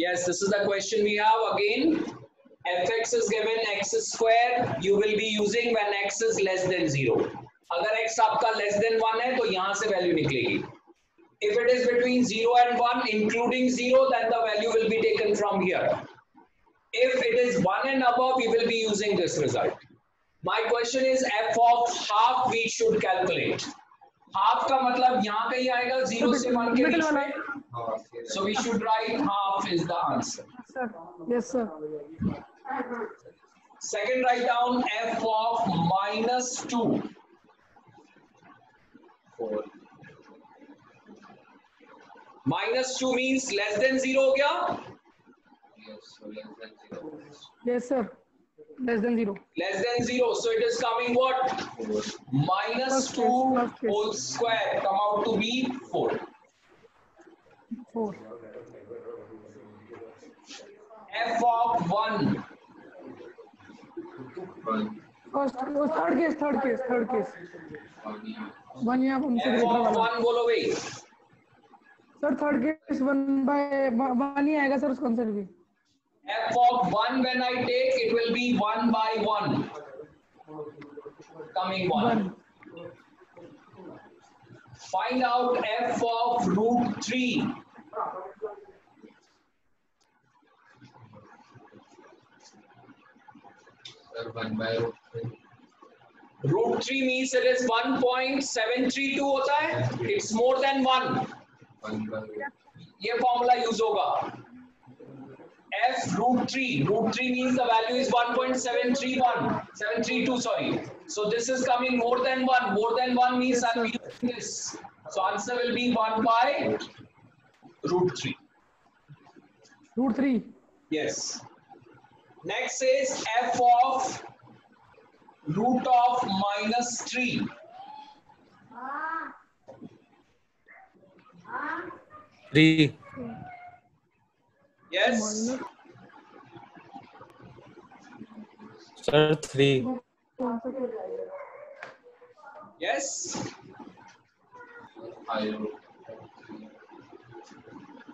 Yes, this is the question we have again. fx is given x square. You will be using when x is less than 0. अगर x आपका less than 1 है तो यहाँ से value निकलेगी. If it is between 0 and 1, including 0, then the value will be taken from here. If it is 1 and above, we will be using this result. My question is f of half we should calculate. Half का मतलब यहाँ कहीं आएगा 0 से 1 के बीच में. So we should write half is the answer. Sir. Yes, sir. Second, write down f of minus 2. 4. Minus 2 means less than 0 हो गया? Yes, so less than 0. Yes, sir. Less than 0. Less than 0. So it is coming what? 4. Minus First 2 case, first case. whole square come out to be 4. 4. F of 1. 1. First, third case. 1 या 1 से F greater of वाला. 1 बोलो भाई. Sir, third case 1 by 1 ही आएगा sir उसका answer भी. F of 1 when I take it will be 1 by 1. Coming 1. 1. Find out f of root 3. Sir, 1 by root 3. Root 3 means it is 1.732 होता है. It's more than 1. 1 by root. ये formula use होगा. F root 3. Root 3 means the value is 732, sorry. So this is coming more than 1. More than 1 means Yes, I'm sir. using this. So answer will be 1 by root 3. Root 3. Yes. Next is f of root of minus 3. Three. Yes. Minus. Sir, 3. Yes. 5 root.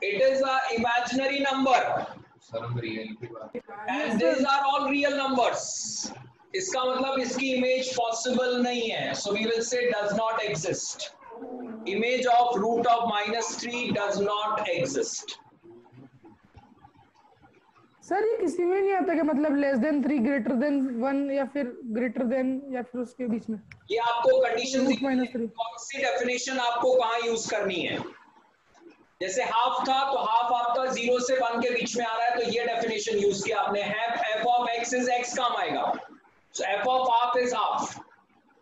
It is a imaginary number Sir, हम real की बात. and these are all real numbers. इसका मतलब इसकी image possible नहीं है. So we will say does not exist. Image of root of minus 3 does not exist. Sir ये किसी में नहीं आता कि मतलब लेस देन 3 ग्रेटर देन 1 या फिर ग्रेटर देन या फिर उसके बीच में. ये आपको कंडीशन Root minus 3. कौन सी डेफिनेशन आपको कहाँ यूज करनी है. जैसे हाफ था तो हाफ आपका 0 से 1 के बीच में आ रहा है तो ये डेफिनेशन यूज किया आपने. f of x is x काम आएगा. So f of half is half.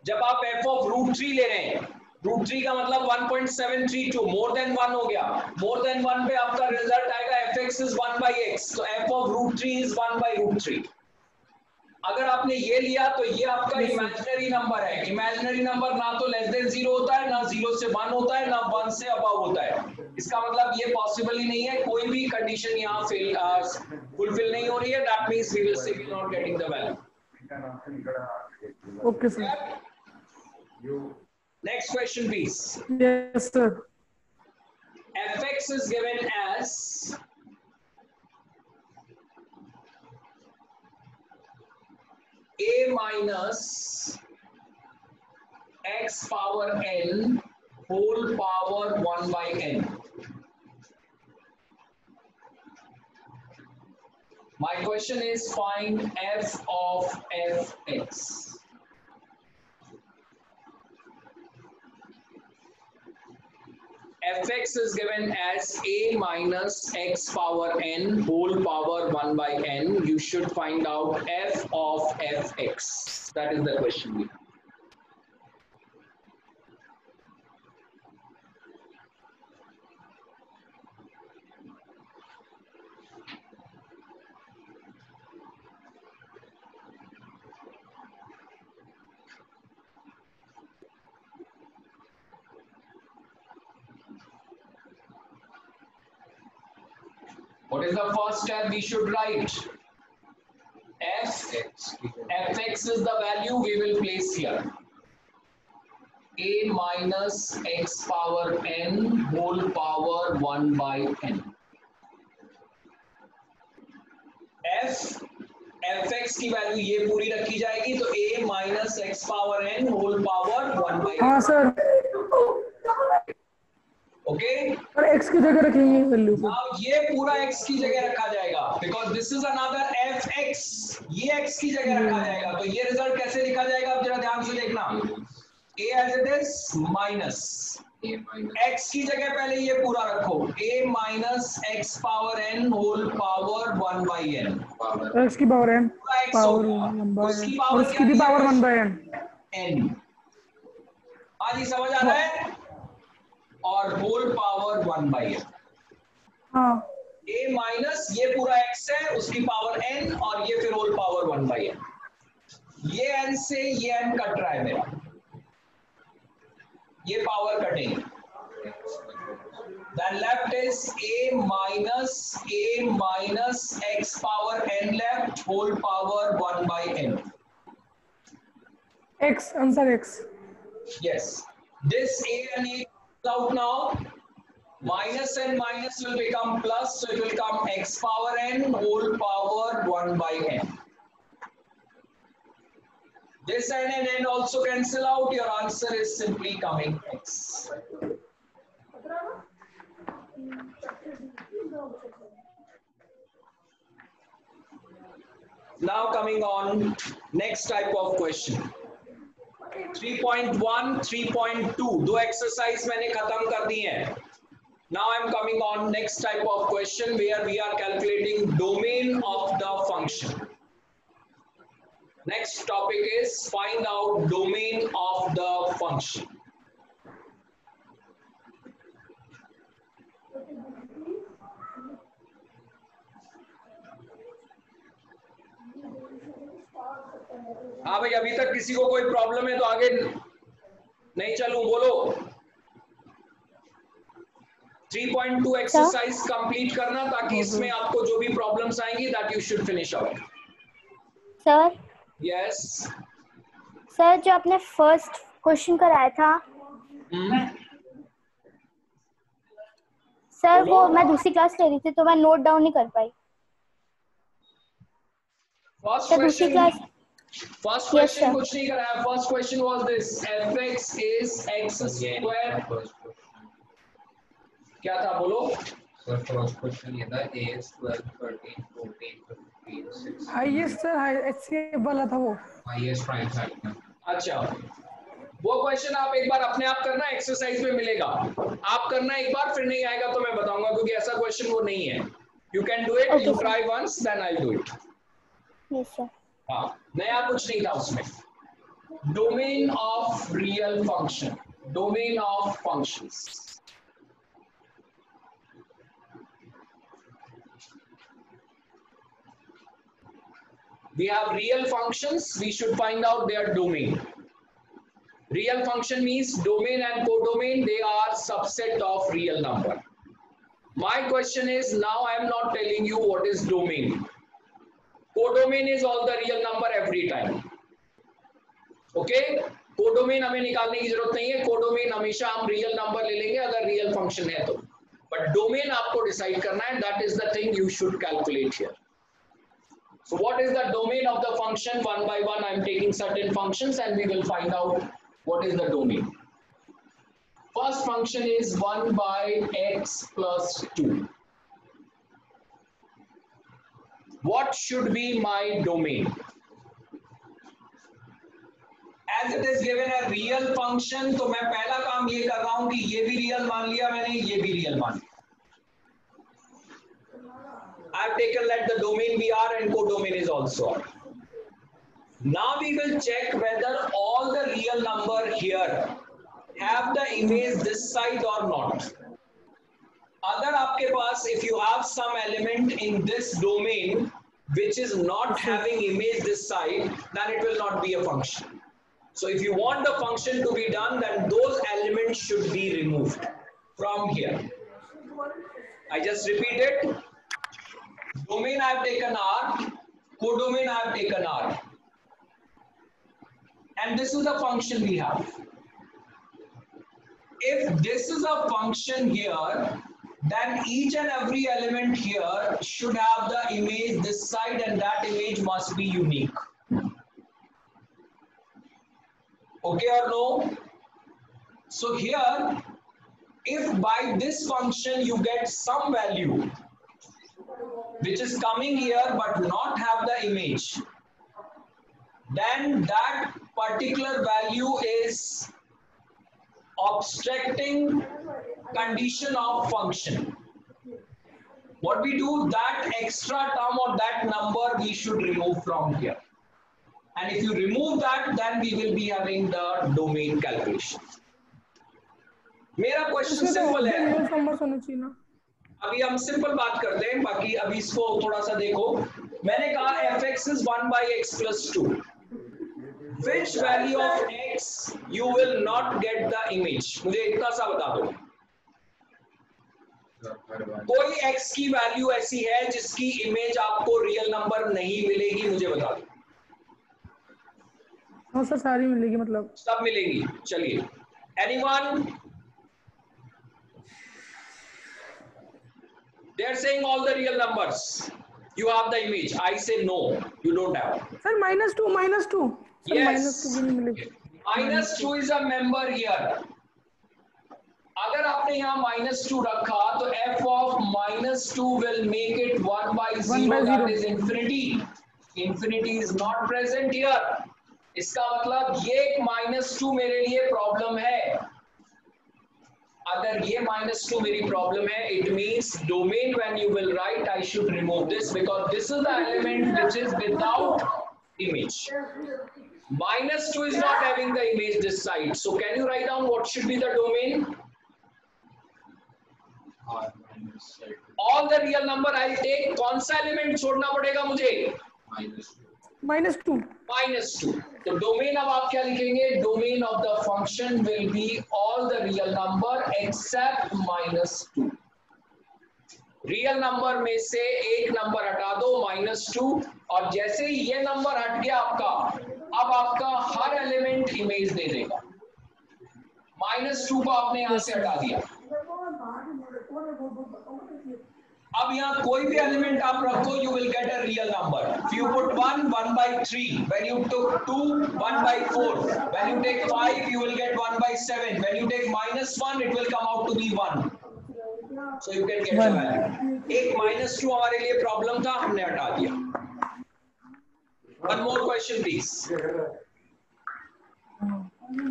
जब आप f of root 3 ले रहे हैं, root 3 का मतलब 1.732 more than 1 हो गया. More than 1 पे आपका रिजल्ट आएगा fx is 1 by x. तो f of root 3 is 1 by root 3. अगर आपने ये लिया तो ये आपका इमेजिनरी नंबर है. इमेजिनरी नंबर ना तो लेस देन 0 होता है, ना 0 से 1 होता है, ना 1 से अबव होता है. इसका मतलब ये पॉसिबल ही नहीं है. कोई भी कंडीशन यहाँ फुलफिल नहीं हो रही है. That means we will say we not getting the value. Okay, sir. Next question please. Yes, sir. fx is given as a minus x power n whole power 1 by n. My question is find f of fx. fx is given as a minus x power n whole power 1 by n. You should find out f of fx. That is the question we have. What is the first step we should write? fx is the value we will place here. A minus x power n whole power 1 by n. x की value ये पूरी रखी जाएगी, तो a minus x power n whole power 1/n। हाँ sir, okay, और x की जगह रखेंगे वैल्यू को। नाउ ये पूरा x की जगह रखा जाएगा because this is another fx, ये x की जगह रखा जाएगा। तो ये रिजल्ट कैसे लिखा जाएगा, आप जरा ध्यान से देखना। a as it is minus A minus x की जगह पहले ये पूरा रखो, a minus x power n whole power 1/n। power x की पावर n पूरा x पावर होगा, 1/n उसकी और पावर उसकी क्या भी दी है? Power 1/n। n। हाँ जी, समझ आ रहा है? और होल पावर 1/n। हाँ a माइनस ये पूरा x है, उसकी पावर n, और ये फिर होल पावर 1/n। ये n से ये n कट रहा है मेरा, ये पावर कटेंगे। Then left is a minus x power n left whole power 1/n. x answer x। Yes, this a and a comes out now. Minus and minus will become plus, so it will come x power n whole power 1/n. This and n also cancel out. Your answer is simply coming x. Now coming on next type of question. 3.1, 3.2 दो exercise मैंने खत्म कर दी हैं. Now I am coming on next type of question where we are calculating domain of the function. Next topic is find out domain of the function. हाँ भाई, अभी तक किसी को कोई प्रॉब्लम है तो आगे नहीं चलूं, बोलो. 3.2 एक्सरसाइज कंप्लीट करना ताकि इसमें आपको जो भी प्रॉब्लम्स आएंगी that you should finish out. Sir yes. Sir जो आपने फर्स्ट क्वेश्चन कराया था सर, बोलो. वो मैं दूसरी क्लास ले रही थी तो मैं नोट डाउन नहीं कर पाई। फर्स्ट सर दूसरी question, class first Yes, question sir. कुछ नहीं कराया. First question was this, fx is x square. first question. क्या था, बोलो. So first question ये था a is 12, 13, 14, 15, 16. Highest sir, highest वाला था वो। highest prime factor. अच्छा, वो क्वेश्चन आप एक बार अपने आप करना, एक्सरसाइज में मिलेगा. आप करना एक बार, फिर नहीं आएगा तो मैं बताऊंगा, क्योंकि ऐसा क्वेश्चन वो नहीं है. You can do it, Okay, you sir. Try once then I do it. Yes sir. हाँ, नया कुछ नहीं था उसमें. Domain of real function, domain of functions. We have real functions, we should find out their domain. Real function means domain and codomain, they are subset of real number. My question is, now I am not telling you what is domain. Codomain is all the real number every time. Okay? Codomain हमें निकालने की जरूरत नहीं है. Codomain हमेशा हम real number ले लेंगे अगर रियल फंक्शन है तो. बट डोमेन आपको डिसाइड करना है. That is the thing you should calculate here. So what is the domain of the function? One by one I am taking certain functions and we will find out what is the domain. First function is 1 by x plus 2. What should be my domain? As it is given a real function, तो मैं पहला काम ये कर रहा हूं कि ये भी रियल मान लिया मैंने, ये भी रियल मान लिया. I've taken that the domain be R and codomain is also R. Now we will check whether all the real number here have the image this side or not. अगर आपके पास, if you have some element in this domain which is not having image this side, then it will not be a function. So if you want the function to be done, then those elements should be removed from here. I just repeat it. Domain I have taken R, codomain I have taken R. And this is the function we have. If this is a function here, then each and every element here should have the image this side, and that image must be unique. Okay or no? So here, if by this function you get some value which is coming here but not have the image, then that particular value is abstracting condition of function. What we do, that extra term or that number we should remove from here. And if you remove that, then we will be having the domain calculation. मेरा question simple है. Number होना चाहिए ना. अभी हम simple बात करते हैं, बाकी अभी इसको थोड़ा सा देखो. मैंने कहा fx is 1 by x plus 2. Which value of x you will not get the image? मुझे इतना सा बता दो. कोई x की वैल्यू ऐसी है जिसकी इमेज आपको रियल नंबर नहीं मिलेगी, मुझे बता दो. हाँ सर, सारी मिलेगी, मतलब सब मिलेगी. चलिए, anyone? They are saying all the real numbers. You have the image. I say no, you don't have. Sir -2 -2. Sir Yes. -2 भी नहीं मिलेगी. -2 is a member here. अगर आपने यहाँ -2 रखा तो f of -2 will make it 1 by 0. That is infinity. Infinity is not present here. इसका मतलब ये -2 मेरे लिए प्रॉब्लम है. अगर ये -2 मेरी प्रॉब्लम है, it means domain when you will write, I should remove this because this is the element which is without image. -2 is not having the image this side. So can you write down what should be the domain? All the real number I'll take. कौन सा element छोड़ना पड़ेगा मुझे? -2. -2. तो domain अब आप क्या लिखेंगे? Domain of the function will be all the real number except -2. Real number में से एक नंबर हटा दो, -2, और जैसे ही ये नंबर हट गया आपका, अब आपका हर एलिमेंट इमेज दे देगा. -2 को आपने यहां से हटा दिया. अब यहाँ कोई भी एलिमेंट आप रखो, you will get a real number. If you put 1, 1 by 3. When you took 2, 1 by 4. When you take 5, you will get 1 by 7. When you take -1, it will come out to be 1. So you can get the value. एक -2 हमारे लिए problem था, हमने हटा दिया. One more question, please.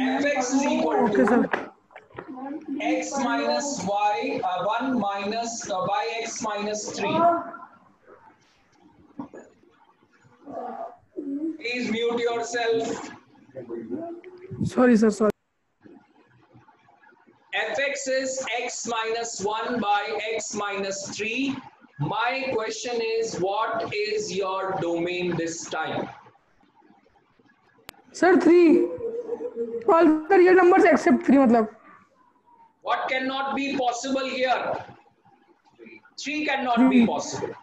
fx is equal to x minus y 1 minus by x minus 3. Please mute yourself. Sorry sir, sorry. fx is x minus 1 by x minus 3. My question is, what is your domain this time? Sir 3. All the real numbers except 3, मतलब. What cannot be possible here? 3 cannot be possible.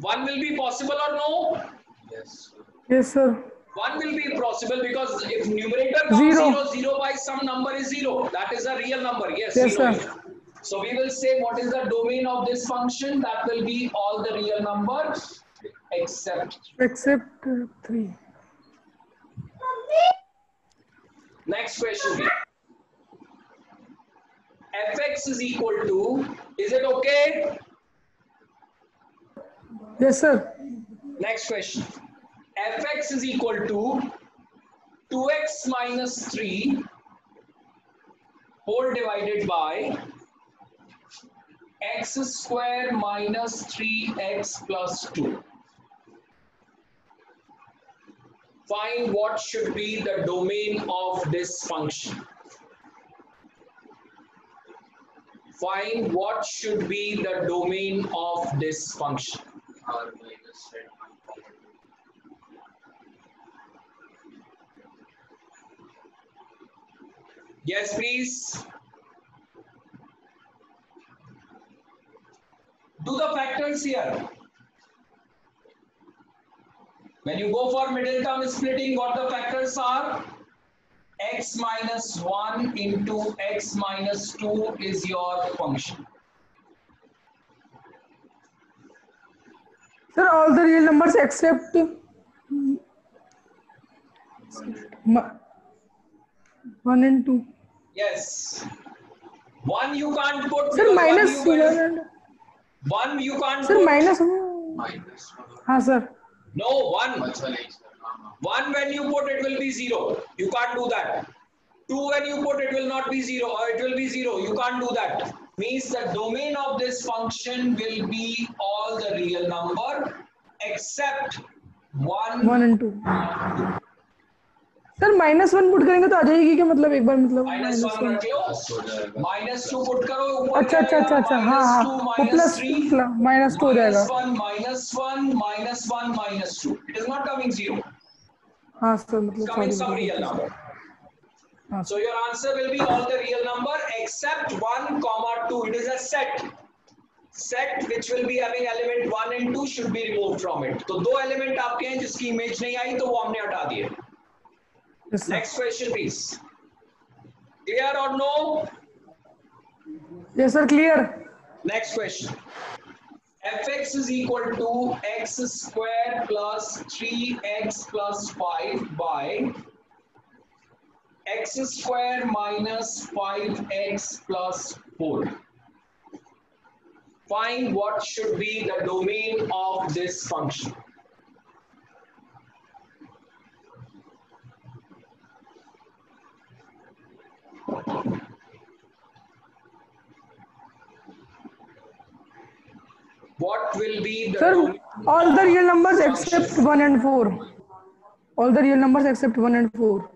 1 will be possible or no? Yes. Yes sir. 1 will be possible because if numerator comes 0, 0 by some number is 0. That is a real number. Yes, yes 0. sir. So we will say what is the domain of this function? That will be all the real numbers except 3. Next question. fx is equal to, is it okay? Yes sir. Next question. fx is equal to 2x minus 3 whole divided by x square minus 3x plus 2. Find what should be the domain of this function. Find what should be the domain of this function. R minus Z. Yes, please. Do the factors here. When you go for middle term splitting, what the factors are? x minus 1 into x minus 2 is your function. Sir, all the real numbers except 1 and 2. Yes. 1 you can't put. Sir, because minus 1 and 1 you can't sir put. minus minus हाँ sir. No, 1. 1 when you put it will be 0. You can't do that. 2 when you put it will not be 0 or it will be 0. You can't do that. Means the domain of this function will be all the real number except 1 and 2. Sir -1 put करेंगे तो आ जाएगी क्या मतलब एक बार मतलब -1 रख लो, -2 put करो ऊपर अच्छा अच्छा अच्छा अच्छा हाँ हाँ वो प्लस -2 हो जाएगा -1 it is not coming 0. हाँ सर मतलब Coming some real number. So your answer will be all the real number except 1, 2. It is a set. Set which will be having element 1 and 2 should be removed from it. तो 2 element आपके हैं जिसकी image नहीं आई तो वो हमने हटा दिए. Next question please. Clear or no? Yes sir, clear. Next question. fx is equal to x square plus 3x plus 5 by x square minus 5x plus 4. Find what should be the domain of this function. What will be the Sir, domain? all the real numbers except 1 and 4. All the real numbers except 1 and 4.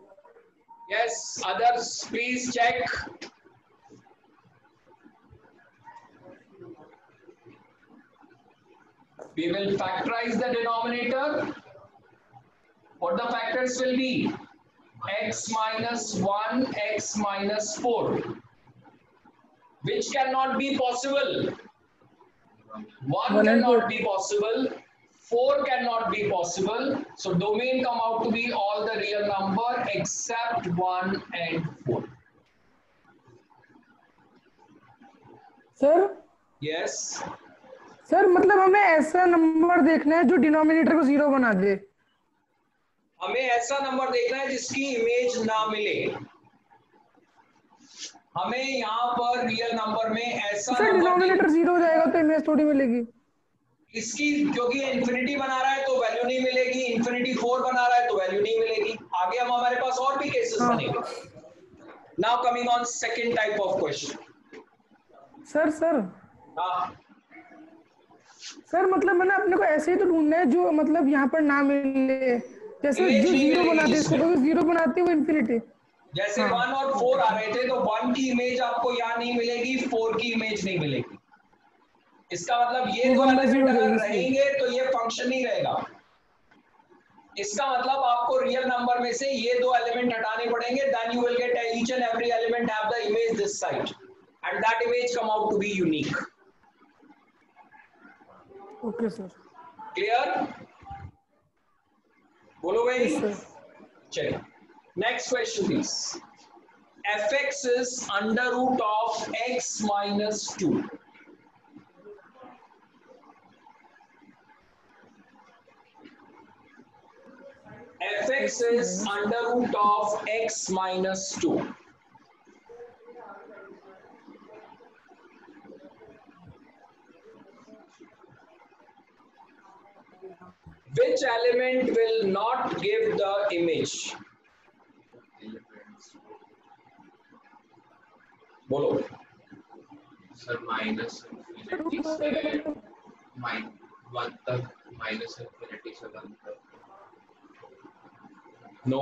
Yes, others please check. We will factorize the denominator. What the factors will be? X minus 1, x minus 4. Which cannot be possible? 1 cannot be possible. 4 cannot be possible. So domain come out to be all the real number except 1 and 4. Sir? Yes. Sir मतलब हमें ऐसा number देखना है जो denominator को 0 बना दे. हमें ऐसा नंबर देखना है जिसकी इमेज ना मिले. हमें यहाँ पर रियल नंबर में ऐसा सर डिनोमिनेटर 0 हो जाएगा तो इमेज थोड़ी मिलेगी. इसकी क्योंकि इंफिनिटी बना रहा है तो वैल्यू नहीं मिलेगी, इंफिनिटी 4 बना रहा है तो वैल्यू नहीं मिलेगी. आगे हम हमारे पास और भी केसेस बनेंगे. Now coming on second type of question. Sir हाँ सर मतलब है ना अपने को ऐसे ही तो ढूंढना है जो मतलब यहाँ पर ना मिले. जैसे जो 0 बनाते हैं इसको 0 बनाते हैं वो इंफिनिटी. जैसे 1 और 4 आ रहे थे तो 1 की इमेज आपको यहाँ नहीं मिलेगी, 4 की इमेज नहीं मिलेगी. इसका मतलब ये दो एलिमेंट अगर रहेंगे तो ये फंक्शन नहीं रहेगा. इसका मतलब आपको रियल नंबर में से ये दो एलिमेंट हटाने पड़ेंगे. Then you will get each and every element have the image this side and that image come out to be unique. Okay sir. Clear? बोलो भाई. चलिए next question please. fx is under root of x minus 2. fx is under root of x minus 2. Which element will not give the image? बोलो. Sir minus infinity से 1 तक, minus infinity से 1 तक. No.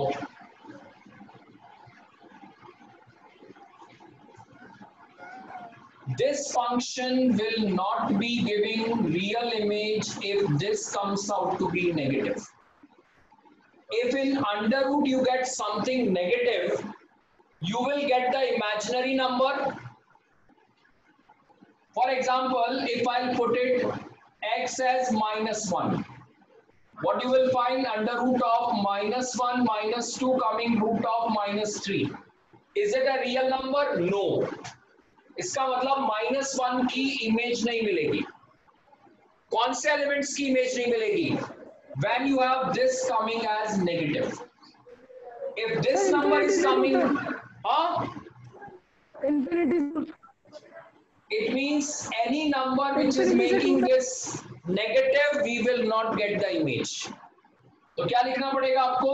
This function will not be giving real image if this comes out to be negative. If in under root you get something negative, you will get the imaginary number. For example, if I'll put it x as -1, what you will find under root of -1 -2 coming root of -3. Is it a real number? No. इसका मतलब -1 की image नहीं मिलेगी. कौन से elements की image नहीं मिलेगी? When you have this coming as negative. If this number is coming, infinity, it means any number which is making this negative, we will not get the image. तो क्या लिखना पड़ेगा आपको?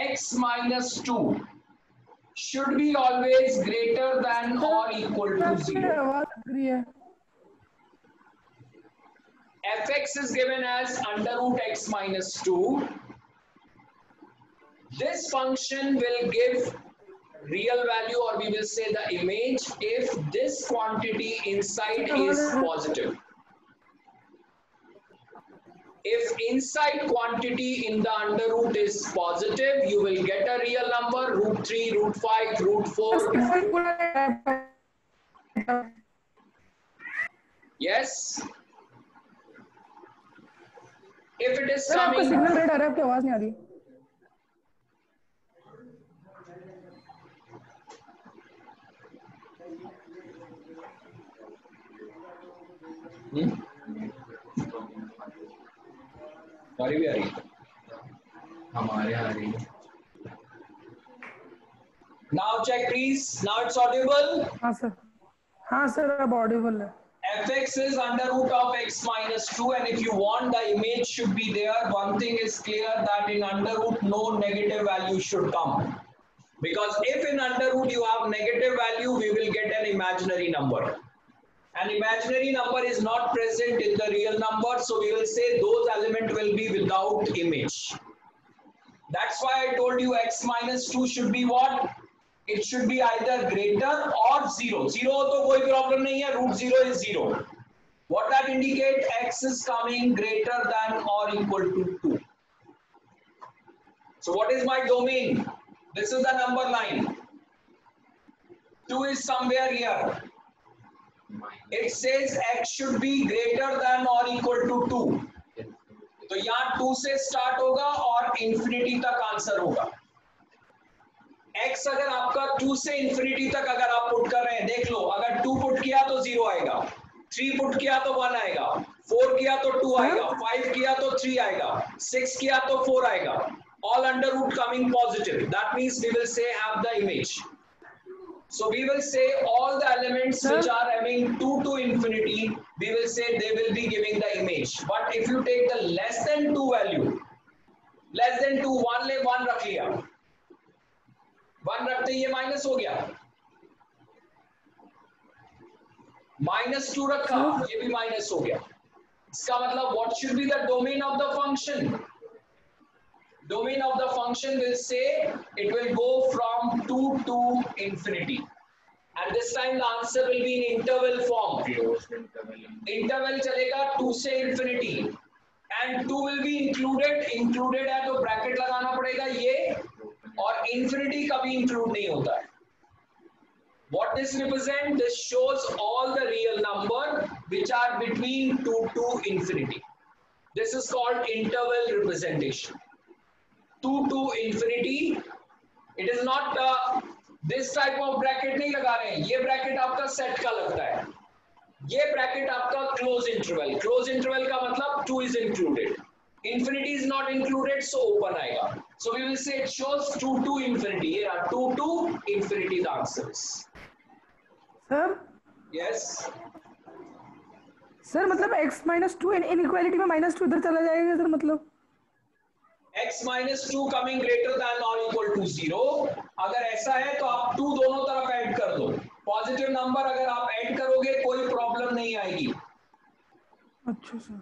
x minus 2 should be always greater than or equal to 0. fx is given as under root x minus 2. This function will give real value, or we will say the image, if this quantity inside is positive. If inside quantity in the under root is positive, you will get a real number, root 3, root 5, root 4. Yes. If it is coming, signal red आ रहा है, आपकी आवाज नहीं आ रही. हमारी भी आ रही, हमारे आ रही. Now check please. Now it's audible. हाँ सर अब audible है. fx is under root of x minus 2, and if you want the image should be there, one thing is clear, that in under root no negative value should come, because if in under root you have negative value, we will get an imaginary number. An imaginary number is not present in the real number, so we will say those element will be without image. That's why I told you x minus 2 should be what? It should be either greater or 0. 0 तो कोई problem नहीं है, root 0 is 0. What that indicate? X is coming greater than or equal to 2. So what is my domain? This is the number line. 2 is somewhere here. It says x should be greater than or equal to 2. तो यहाँ 2 से start होगा और infinity तक answer होगा. x अगर आपका 2 से इंफिनिटी तक अगर आप पुट कर रहे हैं, देख लो, अगर 2 पुट किया तो 0 आएगा, 3 पुट किया तो 1 आएगा, 4 किया तो 2 आएगा, 5 किया तो 3 आएगा, 6 किया तो 4 आएगा. All under root coming positive. That means we will say have the image. So we will say all the elements which are having 2 to infinity, we will say they will be giving the image. But if you take the less than 2 value, less than 2, 1 ले 1 रख लिया, 1 रखते ये minus हो गया, -2 रखा ये भी माइनस हो गया. इसका मतलब what should be the domain of the function? Domain of the function will say it will go from 2 to infinity, and this time the answer will be in interval form. Interval चलेगा 2 से infinity, and 2 will be included है तो bracket लगाना पड़ेगा ये, और infinity कभी include नहीं होता है. What this represent? This shows all the real number which are between 2 to infinity. This is called interval representation. 2 to infinity. It is not this type of bracket नहीं लगा रहे हैं. ये bracket आपका set का लगता है. ये bracket आपका close interval. Close interval का मतलब 2 is included. Infinity is not included, so open आएगा. So we will say it shows 2 to infinity. Here are 2 to infinity the answers. Sir? Yes. Sir मतलब x minus 2 inequality में -2 इधर चला जाएगा sir, मतलब x minus 2 coming greater than or equal to 0. अगर ऐसा है तो आप 2 दोनों तरफ ऐड कर दो. पॉजिटिव नंबर अगर आप ऐड करोगे कोई प्रॉब्लम नहीं आएगी. अच्छा sir.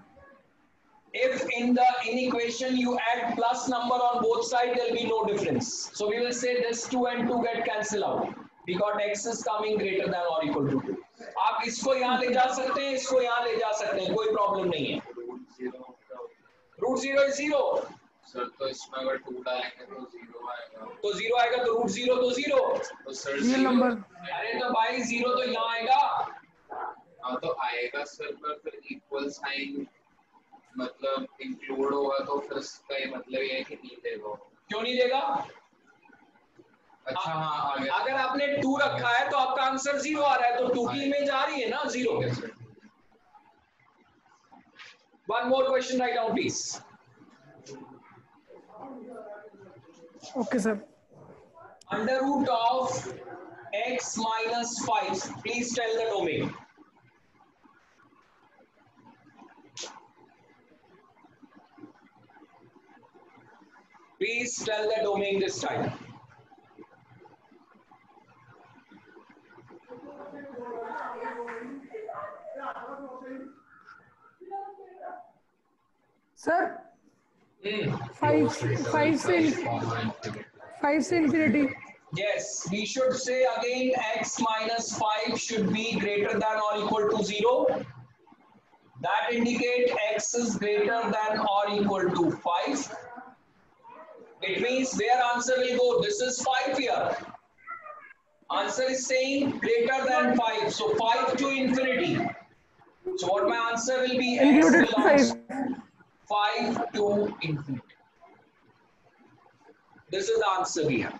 If in the equation you add plus number on both sides, there will be no difference. So we will say this 2 and 2 get cancelled out because x is coming greater than or equal to 2. आप इसको यहाँ ले जा सकते हैं, इसको यहाँ ले जा सकते हैं, कोई प्रॉब्लम नहीं है. Root 0 is 0. सर तो इसमें अगर 2 डालेंगे तो 0 आएगा. तो 0 आएगा तो रूट 0 तो 0. तो सर ये नंबर. अरे तो भाई 0 तो यहाँ आएगा. हाँ तो आएगा सर, पर फिर इक्वल साइन मतलब इंक्लूड होगा तो फिर उसका ये मतलब ये है कि नहीं देगा। क्यों नहीं देगा? अच्छा हाँ आगे। अगर आपने 2 रखा है तो आपका आंसर 0 आ रहा है, तो 2 की इमेज आ रही है ना 0। One more question, write down please. Okay sir. Under root of x minus 5. Please tell the domain. Please tell the domain this time. Sir 5 से infinity. Yes, we should say again x minus 5 should be greater than or equal to 0. That indicate x is greater than or equal to 5. It means where answer will go. This is 5 here. Answer is saying greater than 5. So 5 to infinity. So what my answer will be? X Included belongs 5. 5 to infinity. This is the answer we have.